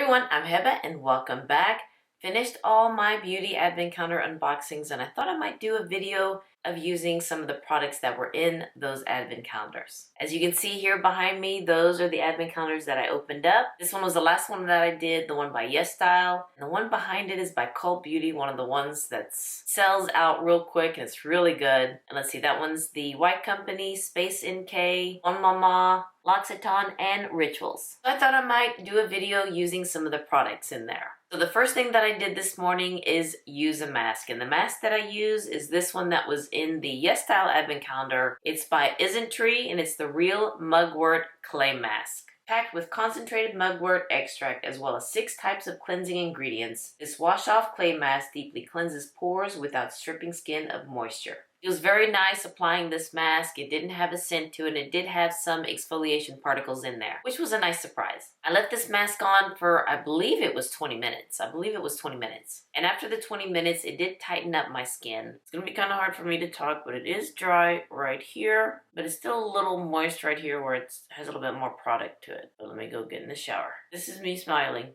everyone, I'm Heba and welcome back. Finished all my beauty advent calendar unboxings and I thought I might do a video of using some of the products that were in those advent calendars. As you can see here behind me, those are the advent calendars that I opened up. This one was the last one that I did, the one by YesStyle. And the one behind it is by Cult Beauty, one of the ones that sells out real quick and it's really good. And let's see, that one's the White Company, Space NK, One Mama, L'Occitane, and Rituals. So I thought I might do a video using some of the products in there. So the first thing that I did this morning is use a mask. And the mask that I use is this one that was in the YesStyle advent calendar. It's by Isntree and it's the Real Mugwort Clay Mask. Packed with concentrated mugwort extract as well as 6 types of cleansing ingredients, this wash-off clay mask deeply cleanses pores without stripping skin of moisture. It was very nice applying this mask. It didn't have a scent to it. It did have some exfoliation particles in there, which was a nice surprise. I left this mask on for, I believe it was 20 minutes. And after the 20 minutes, it did tighten up my skin. It's going to be kind of hard for me to talk, but it is dry right here. But it's still a little moist right here where it has a little bit more product to it. But let me go get in the shower. This is me smiling.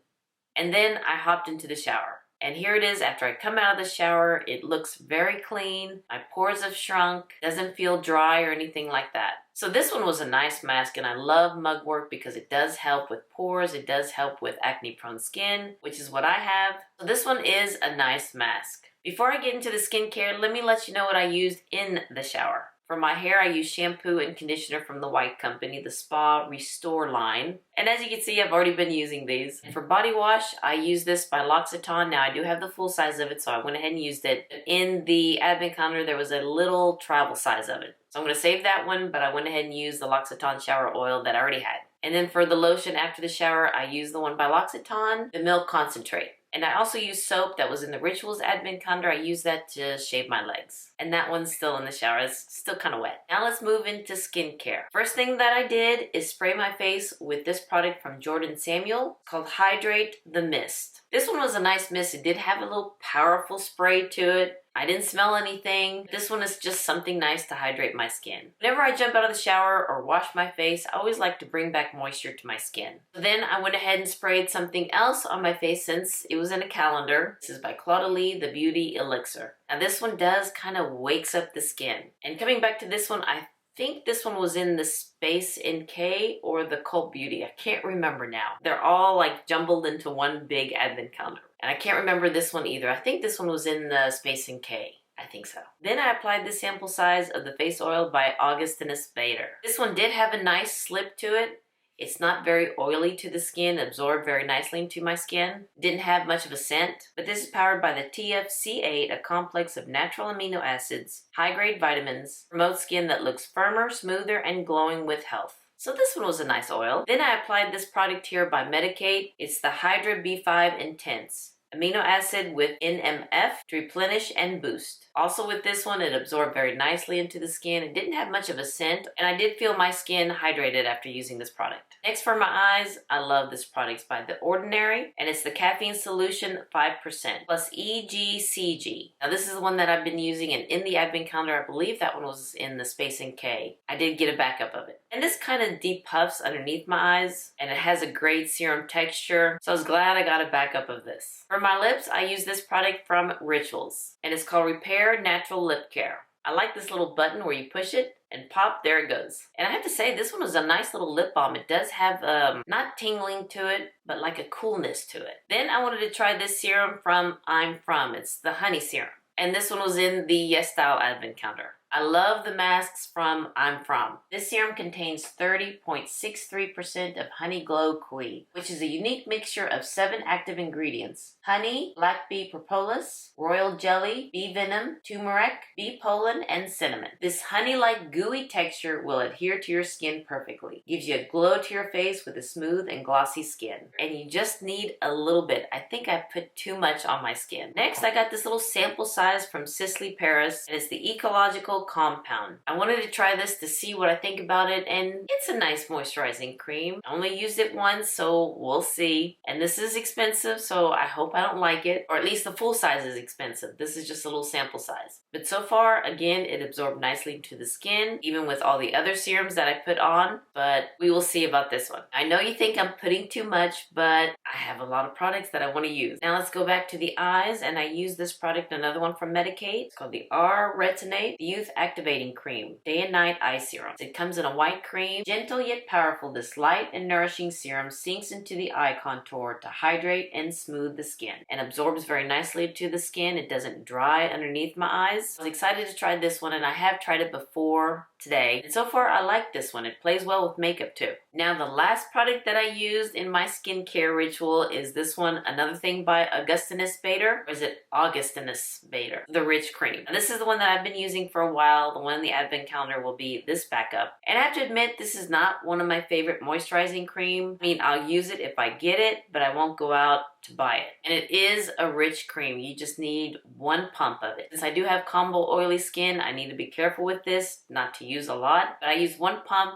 And then I hopped into the shower. And here it is after I come out of the shower. It looks very clean. My pores have shrunk. Doesn't feel dry or anything like that. So this one was a nice mask and I love mugwort because it does help with pores. It does help with acne prone skin, which is what I have. So this one is a nice mask. Before I get into the skincare, let me let you know what I used in the shower. For my hair, I use shampoo and conditioner from the White Company, the Spa Restore line. And as you can see, I've already been using these. And for body wash, I use this by L'Occitane. Now, I do have the full size of it, so I went ahead and used it. In the advent calendar, there was a little travel size of it. So I'm going to save that one, but I went ahead and used the L'Occitane shower oil that I already had. And then for the lotion after the shower, I used the one by L'Occitane, the Milk Concentrate. And I also used soap that was in the Rituals advent calendar. I used that to shave my legs. And that one's still in the shower. It's still kind of wet. Now let's move into skincare. First thing that I did is spray my face with this product from Jordan Samuel called Hydrate the Mist. This one was a nice mist. It did have a little powerful spray to it. I didn't smell anything. This one is just something nice to hydrate my skin. Whenever I jump out of the shower or wash my face, I always like to bring back moisture to my skin. Then I went ahead and sprayed something else on my face since it was in a calendar. This is by Claudile, the Beauty Elixir. Now this one does kind of wakes up the skin. And coming back to this one, I think this one was in the Space NK or the Cult Beauty. I can't remember now. They're all like jumbled into one big advent calendar. And I can't remember this one either. I think this one was in the Space NK. I think so. Then I applied the sample size of the face oil by Augustinus Bader. This one did have a nice slip to it. It's not very oily to the skin, absorbed very nicely into my skin. Didn't have much of a scent, but this is powered by the TFC8, a complex of natural amino acids, high-grade vitamins, promotes skin that looks firmer, smoother, and glowing with health. So this one was a nice oil. Then I applied this product here by Medik8. It's the Hydra B5 Intense. Amino acid with NMF to replenish and boost. Also with this one, it absorbed very nicely into the skin. It didn't have much of a scent, and I did feel my skin hydrated after using this product. Next for my eyes, I love this product. It's by The Ordinary, and it's the Caffeine Solution 5% plus EGCG. Now this is the one that I've been using, and in the advent calendar, I believe that one was in the Space NK. I did get a backup of it. And this kind of deep puffs underneath my eyes, and it has a great serum texture, so I was glad I got a backup of this. For my lips, I use this product from Rituals, and it's called Repair Natural Lip Care. I like this little button where you push it and pop, there it goes. And I have to say, this one was a nice little lip balm. It does have not tingling to it, but like a coolness to it. Then I wanted to try this serum from I'm From. It's the Honey Serum. And this one was in the YesStyle advent calendar. I love the masks from I'm From. This serum contains 30.63% of Honey Glow Kui, which is a unique mixture of 7 active ingredients: honey, black bee propolis, royal jelly, bee venom, turmeric, bee pollen, and cinnamon. This honey-like gooey texture will adhere to your skin perfectly. Gives you a glow to your face with a smooth and glossy skin. And you just need a little bit. I think I put too much on my skin. Next, I got this little sample size from Sisley, Paris, and it's the Ecological Oil Compound. I wanted to try this to see what I think about it, and it's a nice moisturizing cream. I only used it once, so we'll see. And this is expensive, so I hope I don't like it, or at least the full size is expensive. This is just a little sample size. But so far, again, it absorbed nicely to the skin, even with all the other serums that I put on, but we will see about this one. I know you think I'm putting too much, but I have a lot of products that I want to use. Now let's go back to the eyes, and I use this product, another one from Medik8. It's called the R-Retinate Youth Activating Cream Day and Night Eye Serum. It comes in a white cream. Gentle yet powerful, this light and nourishing serum sinks into the eye contour to hydrate and smooth the skin and absorbs very nicely to the skin. It doesn't dry underneath my eyes. I was excited to try this one, and I have tried it before today, and so far I like this one. It plays well with makeup too. Now the last product that I used in my skincare ritual is this one, Another Thing by Augustinus Bader, or is it Augustinus Bader? The Rich Cream. And this is the one that I've been using for a while. The one in the advent calendar will be this backup. And I have to admit, this is not one of my favorite moisturizing cream. I mean, I'll use it if I get it, but I won't go out to buy it. And it is a rich cream. You just need one pump of it. Since I do have combo oily skin, I need to be careful with this, not to use a lot, but I use one pump,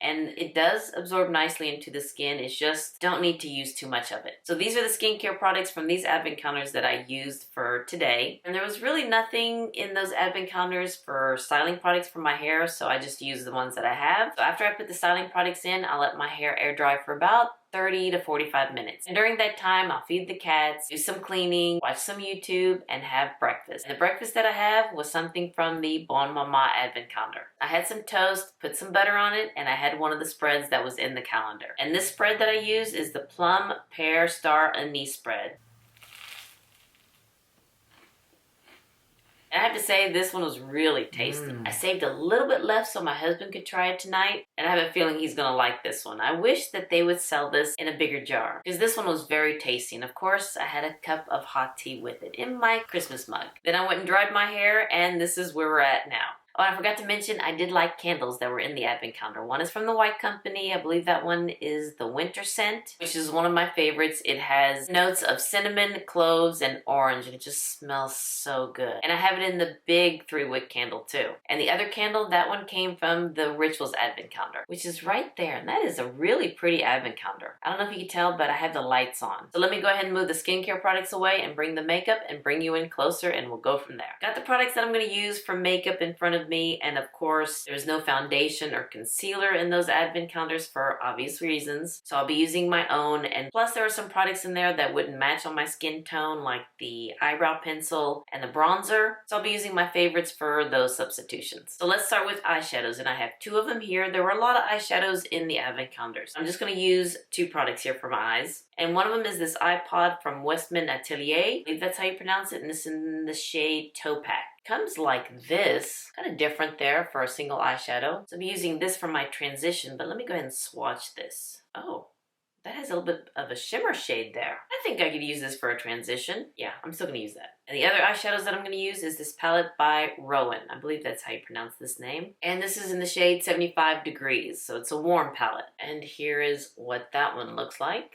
and it does absorb nicely into the skin. It's just don't need to use too much of it. So these are the skincare products from these advent calendars that I used for today. And there was really nothing in those advent calendars for styling products for my hair, so I just used the ones that I have. So after I put the styling products in, I'll let my hair air dry for about 30 to 45 minutes. And during that time, I'll feed the cats, do some cleaning, watch some YouTube, and have breakfast. And the breakfast that I have was something from the Bon Mama advent calendar. I had some toast, put some butter on it, and I had one of the spreads that was in the calendar. And this spread that I use is the Plum Pear Star Anise spread. And I have to say, this one was really tasty. I saved a little bit left so my husband could try it tonight, and I have a feeling he's gonna like this one. I wish that they would sell this in a bigger jar, because this one was very tasty. And of course, I had a cup of hot tea with it in my Christmas mug. Then I went and dried my hair, and this is where we're at now. Oh, I forgot to mention, I did like candles that were in the advent calendar. One is from the White Company. I believe that one is the Winter Scent, which is one of my favorites. It has notes of cinnamon, cloves, and orange, and it just smells so good. And I have it in the big 3-wick candle too. And the other candle, that one came from the Rituals advent calendar, which is right there. And that is a really pretty advent calendar. I don't know if you can tell, but I have the lights on. So let me go ahead and move the skincare products away and bring the makeup and bring you in closer, and we'll go from there. Got the products that I'm going to use for makeup in front of me, and of course there's no foundation or concealer in those advent calendars for obvious reasons, so I'll be using my own. And plus there are some products in there that wouldn't match on my skin tone, like the eyebrow pencil and the bronzer, so I'll be using my favorites for those substitutions. So let's start with eyeshadows, and I have 2 of them here. There were a lot of eyeshadows in the advent calendars. I'm just going to use 2 products here for my eyes, and one of them is this eye pod from Westman Atelier. I believe that's how you pronounce it, and it's in the shade Taupe. Comes like this, kind of different there for a single eyeshadow. So I'll be using this for my transition, but let me go ahead and swatch this. Oh, that has a little bit of a shimmer shade there. I think I could use this for a transition. Yeah, I'm still gonna use that. And the other eyeshadows that I'm gonna use is this palette by Rowan. I believe that's how you pronounce this name. And this is in the shade 75 Degrees, so it's a warm palette. And here is what that one looks like.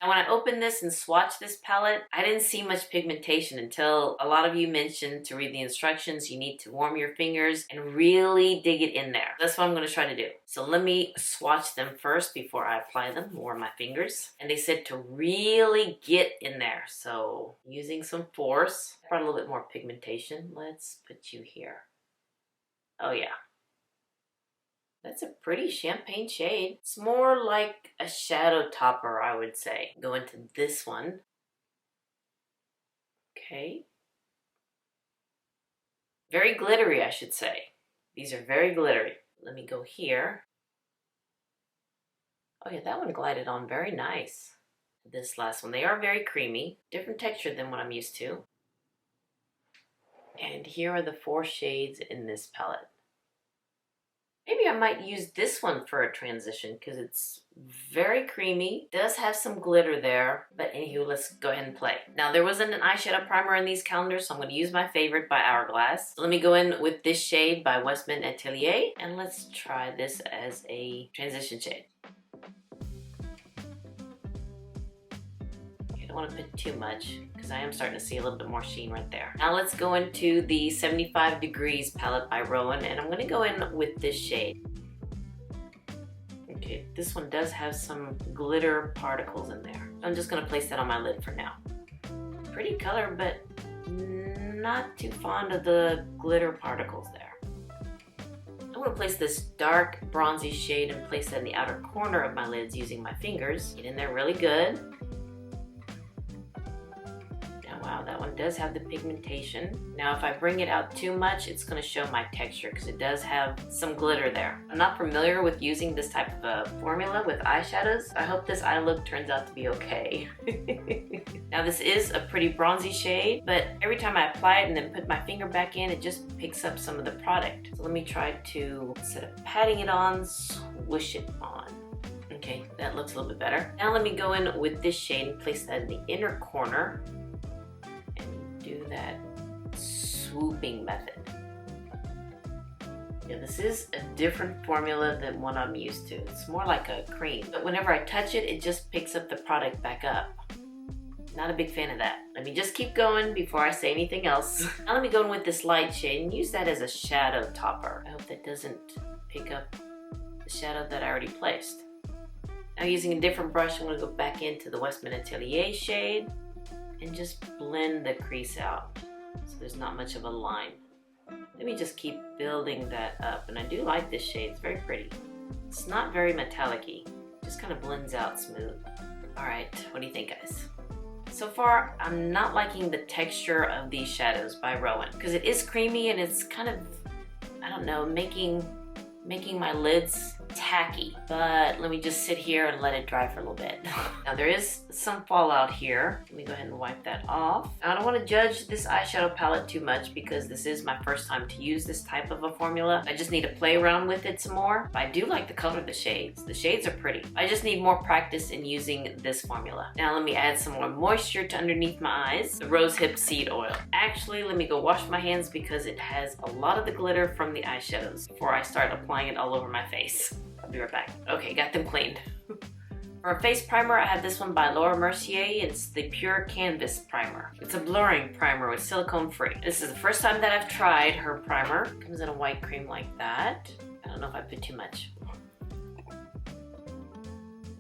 And when I opened this and swatched this palette, I didn't see much pigmentation until a lot of you mentioned to read the instructions. You need to warm your fingers and really dig it in there. That's what I'm going to try to do. So let me swatch them first before I apply them, warm my fingers. And they said to really get in there. So using some force, brought a little bit more pigmentation. Let's put you here. Oh yeah. That's a pretty champagne shade. It's more like a shadow topper, I would say. Go into this one. Okay. Very glittery, I should say. These are very glittery. Let me go here. Oh yeah, that one glided on very nice. This last one, they are very creamy. Different texture than what I'm used to. And here are the 4 shades in this palette. Maybe I might use this one for a transition because it's very creamy. It does have some glitter there, but anywho, let's go ahead and play. Now there wasn't an eyeshadow primer in these calendars, so I'm going to use my favorite by Hourglass. So let me go in with this shade by Westman Atelier, and let's try this as a transition shade. Okay, Don't want to put too much because I am starting to see a little bit more sheen right there. Now let's go into the 75 Degrees palette by Rowan, and I'm going to go in with this shade. Okay, this one does have some glitter particles in there. I'm just going to place that on my lid for now. Pretty color, but not too fond of the glitter particles there. I'm going to place this dark bronzy shade and place that in the outer corner of my lids using my fingers. Get in there really good. Wow, that one does have the pigmentation. Now if I bring it out too much, it's going to show my texture because it does have some glitter there. I'm not familiar with using this type of a formula with eyeshadows. I hope this eye look turns out to be okay. Now this is a pretty bronzy shade, but every time I apply it and then put my finger back in, it just picks up some of the product. So let me try to, instead of patting it on, swish it on. Okay, that looks a little bit better. Now let me go in with this shade and place that in the inner corner. Do that swooping method. Yeah, this is a different formula than what I'm used to. It's more like a cream, but whenever I touch it, it just picks up the product back up. Not a big fan of that. Let me just keep going before I say anything else. Now let me go in with this light shade and use that as a shadow topper. I hope that doesn't pick up the shadow that I already placed. Now using a different brush, I'm going to go back into the Westman Atelier shade and just blend the crease out so there's not much of a line. Let me just keep building that up, and I do like this shade. It's very pretty. It's not very metallic-y, just kind of blends out smooth. Alright, what do you think, guys? So far, I'm not liking the texture of these shadows by Rowan because it is creamy and it's kind of, I don't know, making my lids tacky, but let me just sit here and let it dry for a little bit. Now there is some fallout here. Let me go ahead and wipe that off. Now, I don't want to judge this eyeshadow palette too much because this is my first time to use this type of a formula. I just need to play around with it some more. But I do like the color of the shades. The shades are pretty. I just need more practice in using this formula. Now let me add some more moisture to underneath my eyes. The rosehip seed oil. Actually, let me go wash my hands because it has a lot of the glitter from the eyeshadows before I start applying it all over my face. I'll be right back. Okay, got them cleaned. For a face primer, I have this one by Laura Mercier. It's the Pure Canvas Primer. It's a blurring primer with silicone free. This is the first time that I've tried her primer. It comes in a white cream like that. I don't know if I put too much.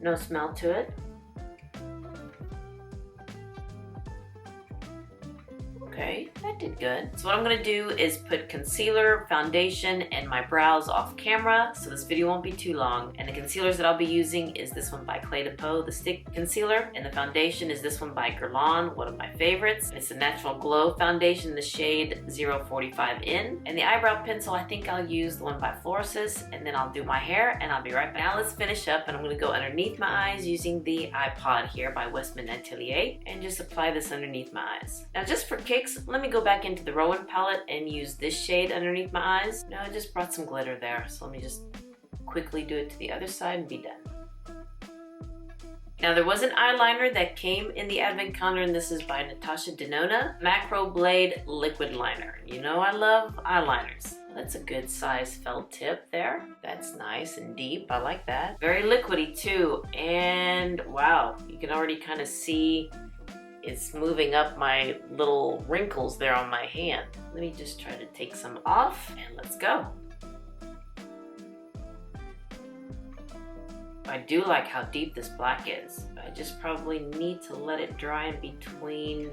No smell to it. Okay, that did good. So what I'm gonna do is put concealer, foundation, and my brows off camera, so this video won't be too long. And the concealers that I'll be using is this one by Clé de Peau, the stick concealer, and the foundation is this one by Guerlain, one of my favorites. And it's a Natural Glow foundation in the shade 045 in. And the eyebrow pencil, I think I'll use the one by Florisys, and then I'll do my hair, and I'll be right back. Now let's finish up, and I'm gonna go underneath my eyes using the iPod here by Westman Atelier, and just apply this underneath my eyes. Now just for kicks, let me go back into the Rowan palette and use this shade underneath my eyes. Now I just brought some glitter there, so let me just quickly do it to the other side and be done. Now there was an eyeliner that came in the advent calendar, and this is by Natasha Denona, Macro Blade Liquid Liner. You know I love eyeliners. That's a good size felt tip there. That's nice and deep, I like that. Very liquidy too, and wow, you can already kind of see it's moving up my little wrinkles there on my hand. Let me just try to take some off and let's go. I do like how deep this black is. I just probably need to let it dry in between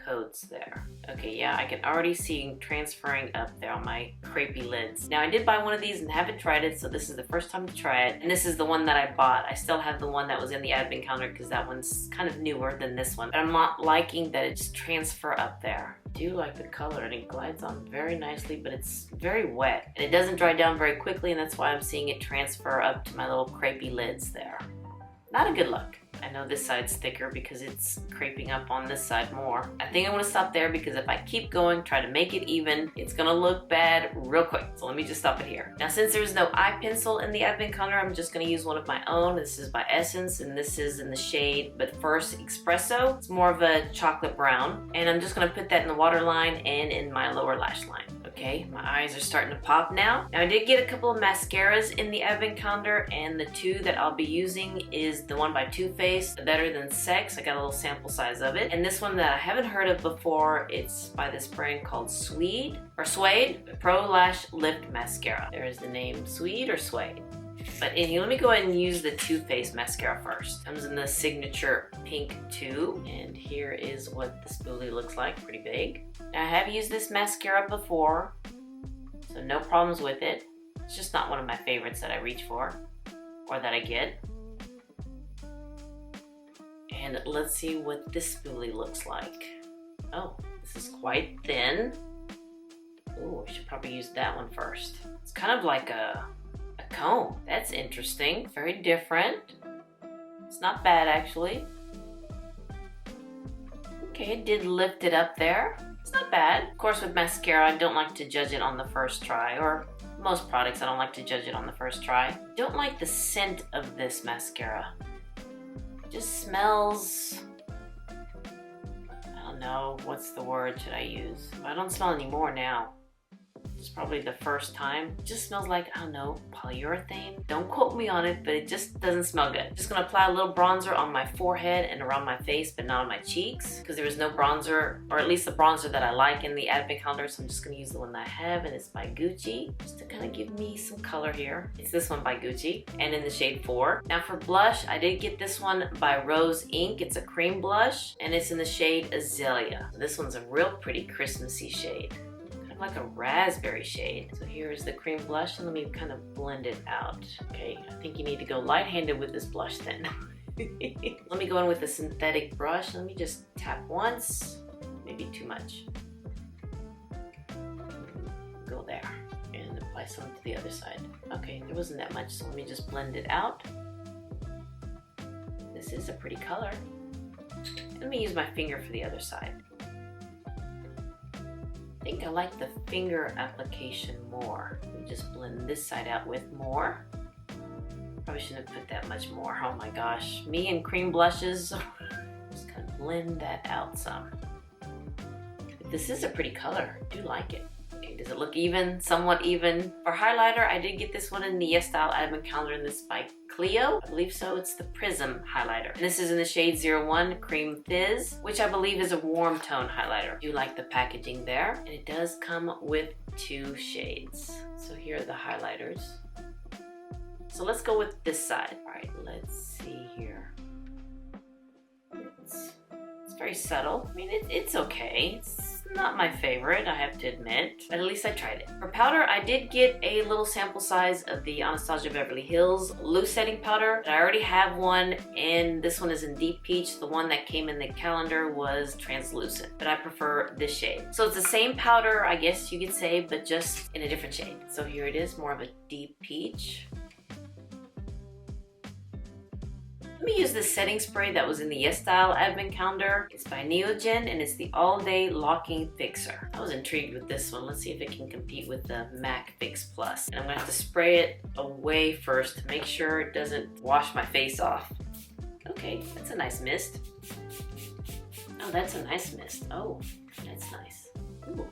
coats there. Okay, yeah, I can already see transferring up there on my crepey lids. Now I did buy one of these and haven't tried it, so this is the first time to try it. And this is the one that I bought. I still have the one that was in the advent calendar because that one's kind of newer than this one. But I'm not liking that it just transfer up there. I do like the color and it glides on very nicely, but it's very wet. And it doesn't dry down very quickly, and that's why I'm seeing it transfer up to my little crepey lids there. Not a good look. I know this side's thicker because it's creping up on this side more. I think I'm gonna stop there because if I keep going, try to make it even, it's gonna look bad real quick. So let me just stop it here. Now since there's no eye pencil in the advent calendar, I'm just gonna use one of my own. This is by Essence and this is in the shade But First Espresso. It's more of a chocolate brown. And I'm just gonna put that in the waterline and in my lower lash line. Okay, my eyes are starting to pop now. Now I did get a couple of mascaras in the advent calendar, and the two that I'll be using is the one by Too Faced, Better Than Sex. I got a little sample size of it. And this one that I haven't heard of before, it's by this brand called Suede Pro Lash Lift Mascara. There is the name, Suede or Suede. But anyway, let me go ahead and use the Too Faced mascara first. Comes in the signature pink tube, and here is what the spoolie looks like, pretty big. Now, I have used this mascara before, so no problems with it. It's just not one of my favorites that I reach for, or that I get. And let's see what this spoolie looks like. Oh, this is quite thin. Oh, I should probably use that one first. It's kind of like a comb. That's interesting. Very different. It's not bad, actually. Okay, it did lift it up there. It's not bad. Of course, with mascara, I don't like to judge it on the first try, or most products, I don't like to judge it on the first try. Don't like the scent of this mascara. It just smells... I don't know, what's the word should I use? I don't smell any more now. It's probably the first time. It just smells like, I don't know, polyurethane. Don't quote me on it, but it just doesn't smell good. Just gonna apply a little bronzer on my forehead and around my face, but not on my cheeks, because there is no bronzer, or at least the bronzer that I like in the advent calendar, so I'm just gonna use the one that I have, and it's by Gucci, just to kind of give me some color here. It's this one by Gucci, and in the shade 4. Now for blush, I did get this one by Rose Inc. It's a cream blush, and it's in the shade Azalea. So this one's a real pretty Christmassy shade. Like a raspberry shade. So here is the cream blush, and let me kind of blend it out. Okay, I think you need to go light-handed with this blush then. Let me go in with a synthetic brush. Let me just tap once, maybe too much. Go there, and apply some to the other side. Okay, there wasn't that much, so let me just blend it out. This is a pretty color. Let me use my finger for the other side. I think I like the finger application more. Let me just blend this side out with more. Probably shouldn't have put that much more. Oh my gosh. Me and cream blushes. Just kind of blend that out some. But this is a pretty color. I do like it. Okay, does it look even? Somewhat even. For highlighter, I did get this one in the Yes Style Advent Calendar in this by Clio. I believe so. It's the Prism highlighter. And this is in the shade 01 Cream Fizz, which I believe is a warm tone highlighter. I do like the packaging there. And it does come with 2 shades. So here are the highlighters. So let's go with this side. All right, let's see here. It's very subtle. I mean, it's okay. It's not my favorite, I have to admit, but at least I tried it. For powder, I did get a little sample size of the Anastasia Beverly Hills loose setting powder. I already have one, and this one is in Deep Peach. The one that came in the calendar was translucent, but I prefer this shade. So it's the same powder, I guess you could say, but just in a different shade. So here it is, more of a Deep Peach. Let me use this setting spray that was in the Yes Style Advent Calendar. It's by Neogen, and it's the All Day Locking Fixer. I was intrigued with this one. Let's see if it can compete with the MAC Fix Plus. And I'm gonna have to spray it away first to make sure it doesn't wash my face off. Okay, that's a nice mist. Oh, that's a nice mist. Oh, that's nice. Ooh.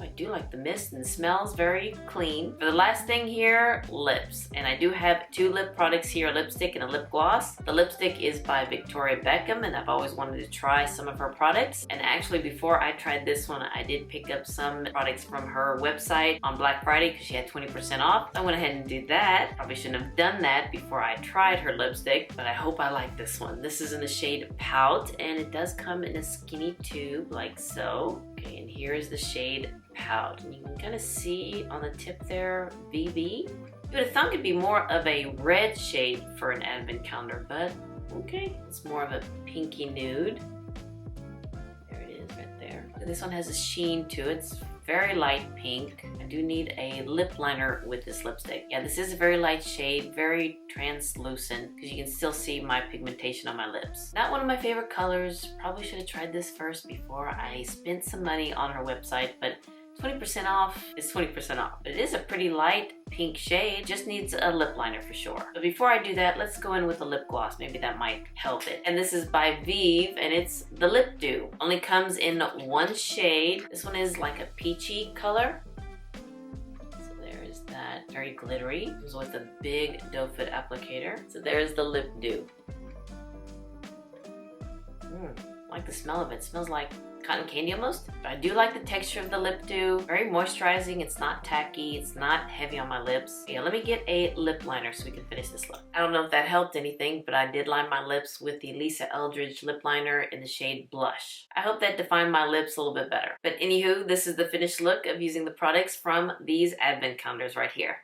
I do like the mist, and it smells very clean. For the last thing here, lips. And I do have 2 lip products here, a lipstick and a lip gloss. The lipstick is by Victoria Beckham, and I've always wanted to try some of her products. And actually, before I tried this one, I did pick up some products from her website on Black Friday because she had 20% off. I went ahead and did that. Probably shouldn't have done that before I tried her lipstick, but I hope I like this one. This is in the shade Pout, and it does come in a skinny tube like so. Okay, and here is the shade Pout, and you can kind of see on the tip there, BB. You would have thought it'd be more of a red shade for an advent calendar, but okay, it's more of a pinky nude. There it is right there. This one has a sheen to it. It's very light pink. I do need a lip liner with this lipstick. Yeah, this is a very light shade, very translucent, because you can still see my pigmentation on my lips. Not one of my favorite colors. Probably should have tried this first before I spent some money on her website, but 20% off is 20% off. It is a pretty light pink shade, just needs a lip liner for sure. But before I do that, let's go in with a lip gloss. Maybe that might help it. And this is by Vive, and it's the Lip Dew. Only comes in one shade. This one is like a peachy color. So there's that, very glittery. It was with a big doe foot applicator. So there's the Lip Dew. I like the smell of it. It smells like cotton candy almost. But I do like the texture of the Lip Dew. Very moisturizing. It's not tacky. It's not heavy on my lips. Yeah, let me get a lip liner so we can finish this look. I don't know if that helped anything, but I did line my lips with the Lisa Eldridge lip liner in the shade Blush. I hope that defined my lips a little bit better. But anywho, this is the finished look of using the products from these advent calendars right here.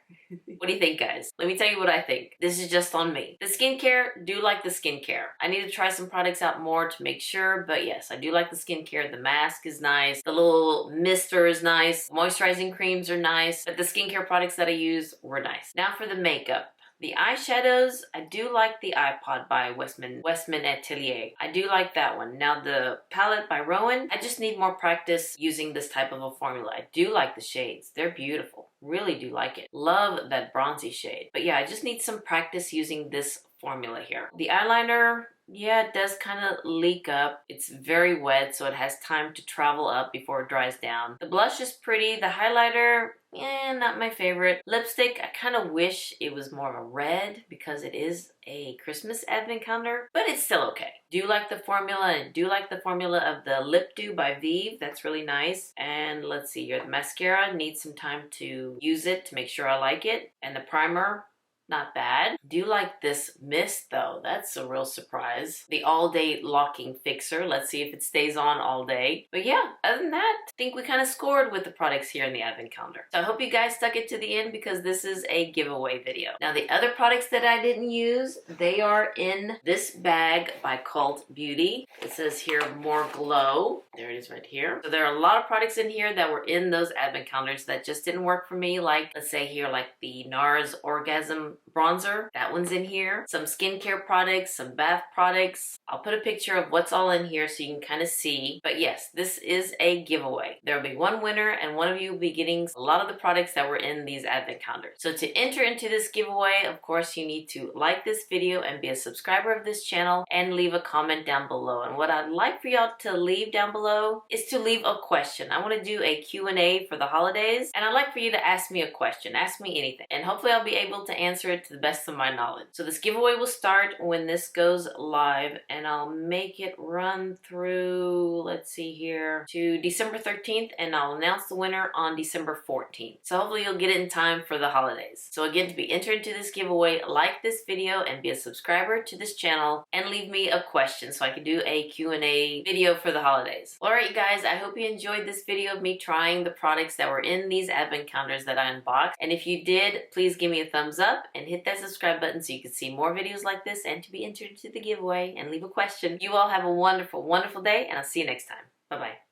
What do you think, guys? Let me tell you what I think. This is just on me. The skincare, do like the skincare. I need to try some products out more to make sure, but yes, I do like the skincare. The mask is nice. The little mister is nice. Moisturizing creams are nice, but the skincare products that I use were nice. Now for the makeup. The eyeshadows, I do like the iPod by Westman Atelier. I do like that one. Now the palette by Rowan, I just need more practice using this type of a formula. I do like the shades. They're beautiful. Really do like it. Love that bronzy shade. But yeah, I just need some practice using this formula here. The eyeliner, yeah, it does kind of leak up. It's very wet, so it has time to travel up before it dries down. The blush is pretty. The highlighter, not my favorite. Lipstick, I kind of wish it was more of a red because it is a Christmas advent calendar, but it's still okay. Do like the formula, and do like the formula of the Lip Dew by Vive. That's really nice. And let's see here, the mascara, needs some time to use it to make sure I like it. And the primer, not bad. Do like this mist though. That's a real surprise. The all day locking fixer. Let's see if it stays on all day. But yeah, other than that, I think we kind of scored with the products here in the advent calendar. So I hope you guys stuck it to the end because this is a giveaway video. Now the other products that I didn't use, they are in this bag by Cult Beauty. It says here More Glow. There it is right here. So there are a lot of products in here that were in those advent calendars that just didn't work for me. Like, let's say here, like the NARS Orgasm bronzer, that one's in here. Some skincare products, some bath products. I'll put a picture of what's all in here so you can kind of see. But yes, this is a giveaway. There will be one winner and one of you will be getting a lot of the products that were in these advent calendars. So to enter into this giveaway, of course, you need to like this video and be a subscriber of this channel and leave a comment down below. And what I'd like for y'all to leave down below is to leave a question. I want to do a Q&A for the holidays, and I'd like for you to ask me a question. Ask me anything, and hopefully I'll be able to answer it to the best of my knowledge. So this giveaway will start when this goes live, and I'll make it run through, let's see here, to December 13th, and I'll announce the winner on December 14th. So hopefully you'll get it in time for the holidays. So again, to be entered into this giveaway, like this video and be a subscriber to this channel and leave me a question so I can do a Q&A video for the holidays. Alright you guys, I hope you enjoyed this video of me trying the products that were in these advent calendars that I unboxed. And if you did, please give me a thumbs up and hit that subscribe button so you can see more videos like this and to be entered into the giveaway and leave a question. You all have a wonderful, wonderful day, and I'll see you next time. Bye-bye.